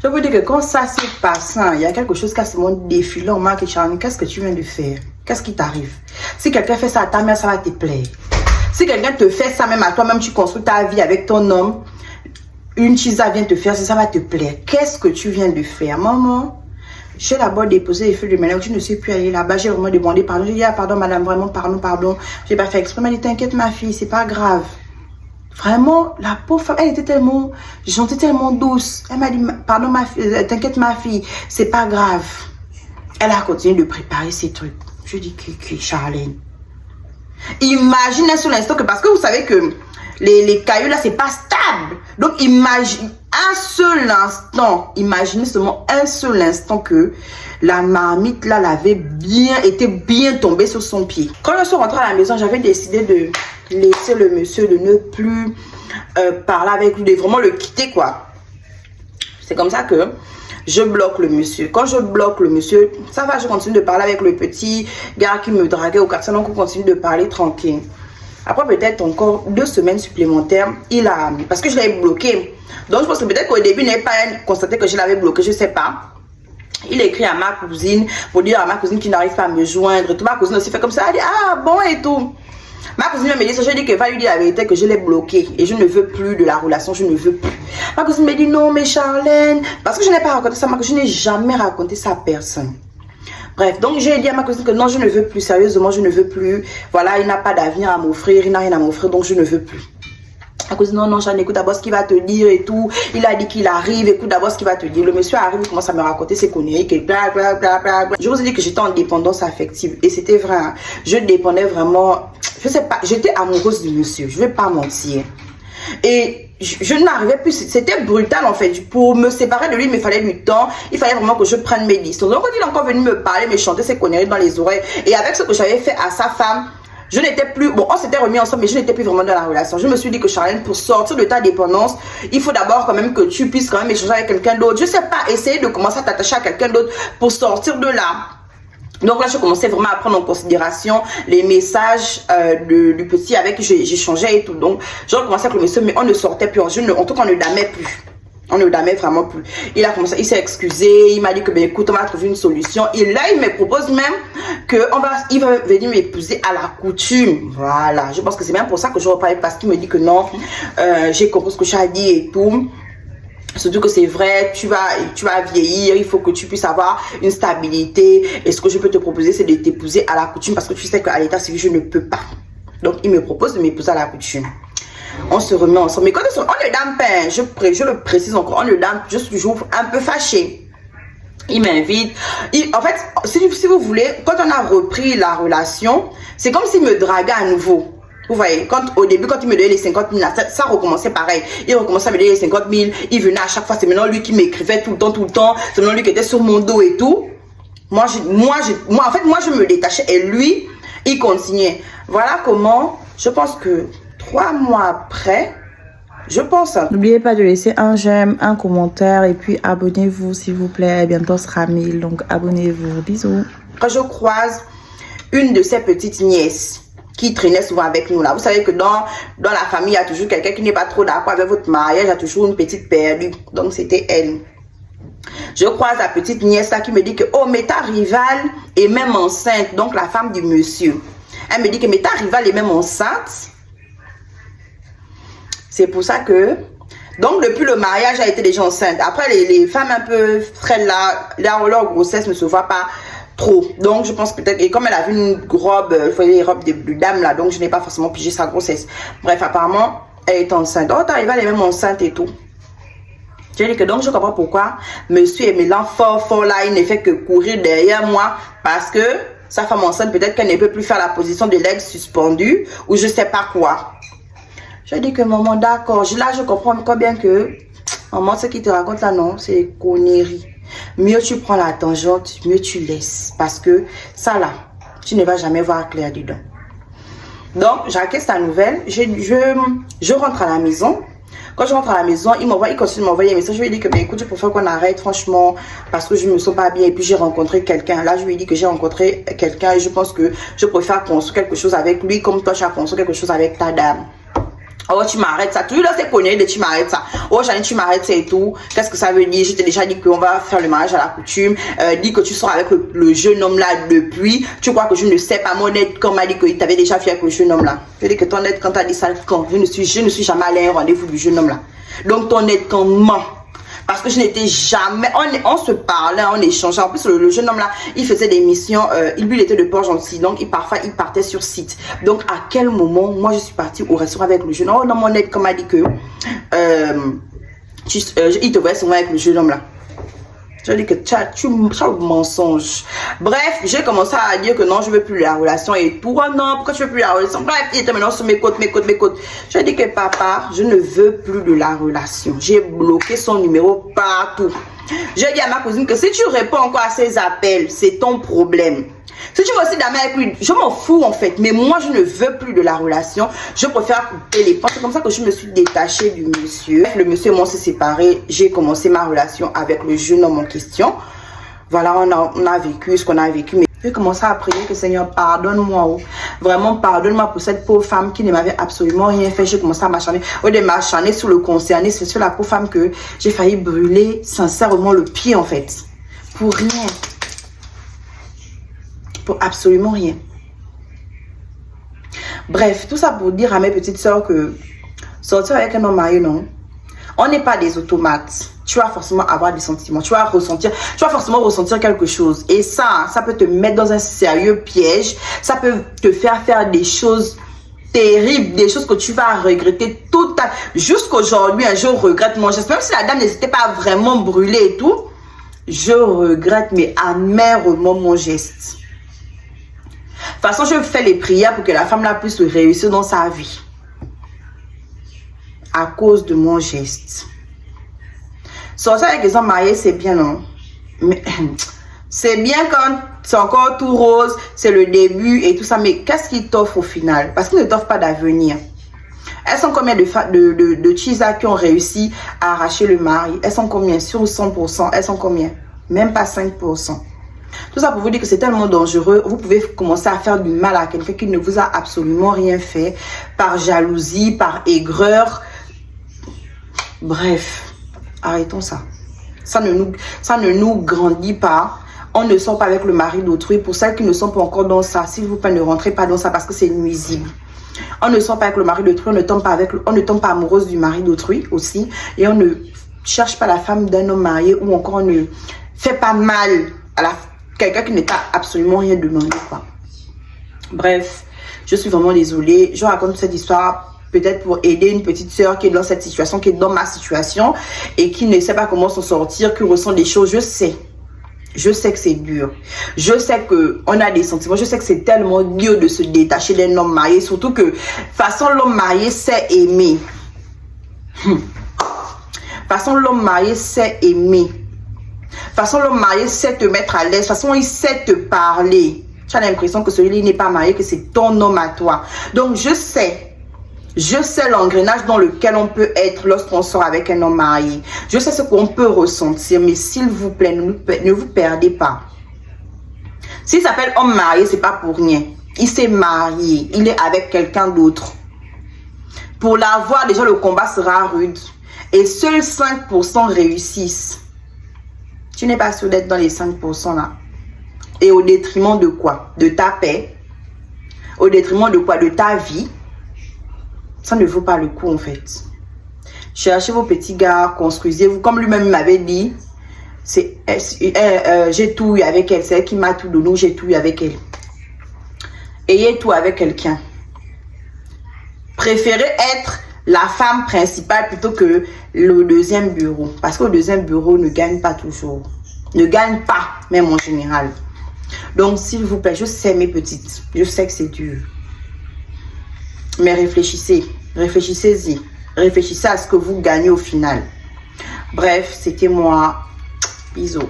Je vous dis que quand ça s'est passé, il y a quelque chose qui a seulement défilé en moi. Qu'est-ce que tu viens de faire? Qu'est-ce qui t'arrive? Si quelqu'un fait ça à ta mère, ça va te plaire. Si quelqu'un te fait ça même à toi-même, tu construis ta vie avec ton homme, une chisa vient te faire ça va te plaire. Qu'est-ce que tu viens de faire, maman? J'ai d'abord déposé les feuilles de ménage, je ne suis plus allée là-bas, j'ai vraiment demandé pardon. J'ai dit, ah, pardon madame, vraiment, pardon. J'ai pas fait exprès, elle m'a dit, t'inquiète ma fille, c'est pas grave. Vraiment, la pauvre femme, elle était tellement gentille, tellement douce. Elle m'a dit, pardon ma fille, t'inquiète ma fille, c'est pas grave. Elle a continué de préparer ses trucs. Je dis, Charlène. Imagine un seul instant que, parce que vous savez que les cailloux là, c'est pas stable. Donc, imagine un seul instant, imaginez seulement un seul instant que la marmite là était bien tombée sur son pied. Quand je suis rentrée à la maison, j'avais décidé de laisser le monsieur, de ne plus parler avec lui, de vraiment le quitter quoi. C'est comme ça que je bloque le monsieur. Quand je bloque le monsieur, ça va, je continue de parler avec le petit gars qui me draguait au quartier, donc on continue de parler tranquille. Après peut-être encore 2 semaines supplémentaires, parce que je l'avais bloqué. Donc je pense que peut-être qu'au début, il n'avait pas constaté que je l'avais bloqué, je ne sais pas. Il écrit à ma cousine pour dire à ma cousine qu'il n'arrive pas à me joindre. Et tout. Ma cousine aussi fait comme ça, elle dit ah bon et tout. Ma cousine me dit ça, je dis qu'elle va lui dire la vérité que je l'ai bloqué et je ne veux plus de la relation, je ne veux plus. Ma cousine me dit non mais Charlène, parce que je n'ai pas raconté ça, je n'ai jamais raconté ça à personne. Bref, donc j'ai dit à ma cousine que non, je ne veux plus, sérieusement, je ne veux plus. Voilà, il n'a pas d'avenir à m'offrir, il n'a rien à m'offrir, donc je ne veux plus. Ma cousine, non, Jeanne, écoute d'abord ce qu'il va te dire et tout. Il a dit qu'il arrive, écoute d'abord ce qu'il va te dire. Le monsieur arrive, il commence à me raconter ses conneries, que bla. Je vous ai dit que j'étais en dépendance affective et c'était vrai. Hein. Je dépendais vraiment, je sais pas, j'étais amoureuse du monsieur, je vais pas mentir. Et je n'arrivais plus, c'était brutal en fait. Pour me séparer de lui, il me fallait du temps. Il fallait vraiment que je prenne mes distances. Donc quand il est encore venu me parler, me chanter ses conneries dans les oreilles. Et avec ce que j'avais fait à sa femme, je n'étais plus, bon on s'était remis ensemble mais je n'étais plus vraiment dans la relation. Je me suis dit que Charlène, pour sortir de ta dépendance, il faut d'abord quand même que tu puisses quand même échanger avec quelqu'un d'autre. Je sais pas, essayer de commencer à t'attacher à quelqu'un d'autre pour sortir de là. Donc là, je commençais vraiment à prendre en considération les messages du petit avec qui j'échangeais et tout. Donc, je recommençais avec le monsieur, mais on ne sortait plus. En tout cas, on ne damait plus. On ne damait vraiment plus. Il a commencé, il s'est excusé. Il m'a dit que, ben écoute, on va trouver une solution. Et là, il me propose même il va venir m'épouser à la coutume. Voilà. Je pense que c'est même pour ça que je reparle parce qu'il me dit que non, j'ai compris ce que j'ai dit et tout. Surtout que c'est vrai, tu vas vieillir, il faut que tu puisses avoir une stabilité. Et ce que je peux te proposer, c'est de t'épouser à la coutume parce que tu sais qu'à l'état civil, je ne peux pas. Donc, il me propose de m'épouser à la coutume. On se remet ensemble. Mais quand on ne dame pas, je le précise encore, on ne dame, je suis toujours un peu fâchée. Il m'invite. En fait, si vous voulez, quand on a repris la relation, c'est comme s'il me draguait à nouveau. Vous voyez, au début, quand il me donnait les 50 000, ça recommençait pareil. Il recommençait à me donner les 50 000. Il venait à chaque fois. C'est maintenant lui qui m'écrivait tout le temps. C'est maintenant lui qui était sur mon dos et tout. En fait, moi, je me détachais et lui, il continuait. Voilà comment, je pense que 3 mois après, je pense. N'oubliez pas de laisser un j'aime, un commentaire et puis abonnez-vous s'il vous plaît. Bientôt sera 1000, donc abonnez-vous. Bisous. Quand je croise une de ses petites nièces, qui traînait souvent avec nous là. Vous savez que dans la famille, il y a toujours quelqu'un qui n'est pas trop d'accord avec votre mariage, il y a toujours une petite perdue. Donc c'était elle. Je croise la petite nièce là qui me dit que oh mais ta rivale est même enceinte, donc la femme du monsieur. Elle me dit que mais ta rivale est même enceinte. C'est pour ça que donc depuis le mariage a été déjà enceinte. Après les femmes un peu frêles là, leur grossesse ne se voit pas trop. Donc je pense peut-être, et comme elle a vu une robe, vous voyez les robes de dame là, donc je n'ai pas forcément pigé sa grossesse. Bref, apparemment elle est enceinte. Oh ta rivale est même enceinte et tout. Je dis que donc je comprends pourquoi monsieur Emelan fort là, il ne fait que courir derrière moi parce que sa femme enceinte, peut-être qu'elle ne peut plus faire la position de l'ex suspendu ou je sais pas quoi. Je dis que maman d'accord, là je comprends encore bien que maman ce qu'il te raconte là non, c'est connerie. Mieux tu prends la tangente, mieux tu laisses. Parce que ça là, tu ne vas jamais voir clair dedans. Donc, j'encaisse ta nouvelle. Je rentre à la maison. Quand je rentre à la maison, il continue de m'envoyer un message. Je lui ai dit que, ben, écoute, je préfère qu'on arrête, franchement, parce que je me sens pas bien. Et puis, j'ai rencontré quelqu'un. Là, je lui ai dit que j'ai rencontré quelqu'un et je pense que je préfère construire quelque chose avec lui, comme toi, tu as construit quelque chose avec ta dame. Oh, tu m'arrêtes ça. Toujours dans ces conneries de tu m'arrêtes ça. Oh, Janine, tu m'arrêtes ça et tout. Qu'est-ce que ça veut dire? Je t'ai déjà dit qu'on va faire le mariage à la coutume. Dis que tu sors avec le jeune homme là depuis. Tu crois que je ne sais pas, mon aide, quand m'a dit que tu avais déjà fait avec le jeune homme là. Je dis que ton aide, quand tu as dit ça, quand je ne suis jamais allé à un rendez-vous du jeune homme là. Donc ton aide, quand ment. Parce que je n'étais jamais... On se parlait, on échangeait. En plus, le jeune homme là, il faisait des missions. Lui, il était de Port-Gentil. Donc, parfois, il partait sur site. Donc, à quel moment, moi, je suis partie au restaurant avec le jeune homme. Oh non, mon aide, comme m'a dit que... il te voyait souvent avec le jeune homme là. Je dis que tu as le mensonge. Bref, j'ai commencé à dire que non, je veux plus la relation et tout. Oh non, pourquoi tu veux plus la relation? Bref, il était maintenant sur mes côtes. Je dis que papa, je ne veux plus de la relation. J'ai bloqué son numéro partout. J'ai dit à ma cousine que si tu réponds encore à ses appels, c'est ton problème. Si tu veux aussi d'amis avec lui, je m'en fous en fait. Mais moi, je ne veux plus de la relation. Je préfère couper les ponts. C'est comme ça que je me suis détachée du monsieur. Le monsieur et moi, on s'est séparés. J'ai commencé ma relation avec le jeune homme en question. Voilà, on a vécu ce qu'on a vécu. Mais j'ai commencé à prier que Seigneur, pardonne-moi. Oh. Vraiment, pardonne-moi pour cette pauvre femme qui ne m'avait absolument rien fait. J'ai commencé à m'acharner. Au lieu de m'acharner sur le concerné, c'est sur la pauvre femme que j'ai failli brûler sincèrement le pied en fait. Pour rien. Pour absolument rien. Bref, tout ça pour dire à mes petites soeurs que sortir avec un homme marié, non. On n'est pas des automates. Tu vas forcément avoir des sentiments. Tu vas forcément ressentir quelque chose. Et ça peut te mettre dans un sérieux piège. Ça peut te faire des choses terribles, des choses que tu vas regretter toute ta... Jusqu'aujourd'hui, je regrette mon geste. Même si la dame n'était pas vraiment brûlée et tout, je regrette, mais amèrement mon geste. De toute façon, je fais les prières pour que la femme là puisse réussir dans sa vie. À cause de mon geste. Sortir avec les hommes mariés, c'est bien, non? Mais c'est bien quand c'est encore tout rose, c'est le début et tout ça. Mais qu'est-ce qu'ils t'offrent au final? Parce qu'ils ne t'offrent pas d'avenir. Elles sont combien de Chisa qui ont réussi à arracher le mari? Elles sont combien? Sur 100%, elles sont combien? Même pas 5%. Tout ça pour vous dire que c'est tellement dangereux. Vous pouvez commencer à faire du mal à quelqu'un qui ne vous a absolument rien fait. Par jalousie, par aigreur. Bref, arrêtons ça. Ça ne nous grandit pas. On ne sort pas avec le mari d'autrui. Pour celles qui ne sont pas encore dans ça, s'il vous plaît, ne rentrez pas dans ça parce que c'est nuisible. On ne sort pas avec le mari d'autrui. On ne tombe pas amoureuse du mari d'autrui aussi. Et on ne cherche pas la femme d'un homme marié ou encore on ne fait pas mal à quelqu'un qui n'est pas absolument rien demandé, quoi. Bref, je suis vraiment désolée. Je raconte cette histoire peut-être pour aider une petite soeur qui est dans cette situation, qui est dans ma situation et qui ne sait pas comment s'en sortir, qui ressent des choses. Je sais que c'est dur. Je sais qu'on a des sentiments. Je sais que c'est tellement dur de se détacher d'un homme marié. Surtout que, de toute façon, l'homme marié sait aimer. De toute façon, l'homme marié sait aimer. De toute façon, l'homme marié sait te mettre à l'aise. De toute façon, il sait te parler. Tu as l'impression que celui-là n'est pas marié, que c'est ton homme à toi. Donc, je sais l'engrenage dans lequel on peut être lorsqu'on sort avec un homme marié. Je sais ce qu'on peut ressentir, mais s'il vous plaît, ne vous perdez pas. S'il s'appelle homme marié, c'est pas pour rien. Il s'est marié, il est avec quelqu'un d'autre. Pour l'avoir, déjà, le combat sera rude. Et seuls 5% réussissent. Tu n'es pas sûr d'être dans les 5% là. Et au détriment de quoi? De ta paix. Au détriment de quoi? De ta vie. Ça ne vaut pas le coup en fait. Cherchez vos petits gars, construisez-vous. Comme lui-même m'avait dit, j'ai tout eu avec elle. C'est elle qui m'a tout donné, j'ai tout eu avec elle. Ayez tout avec quelqu'un. Préférez être la femme principale plutôt que le deuxième bureau. Parce que le deuxième bureau ne gagne pas toujours. Ne gagne pas, même en général. Donc, s'il vous plaît, je sais mes petites. Je sais que c'est dur. Mais réfléchissez. Réfléchissez-y. Réfléchissez à ce que vous gagnez au final. Bref, c'était moi. Bisous.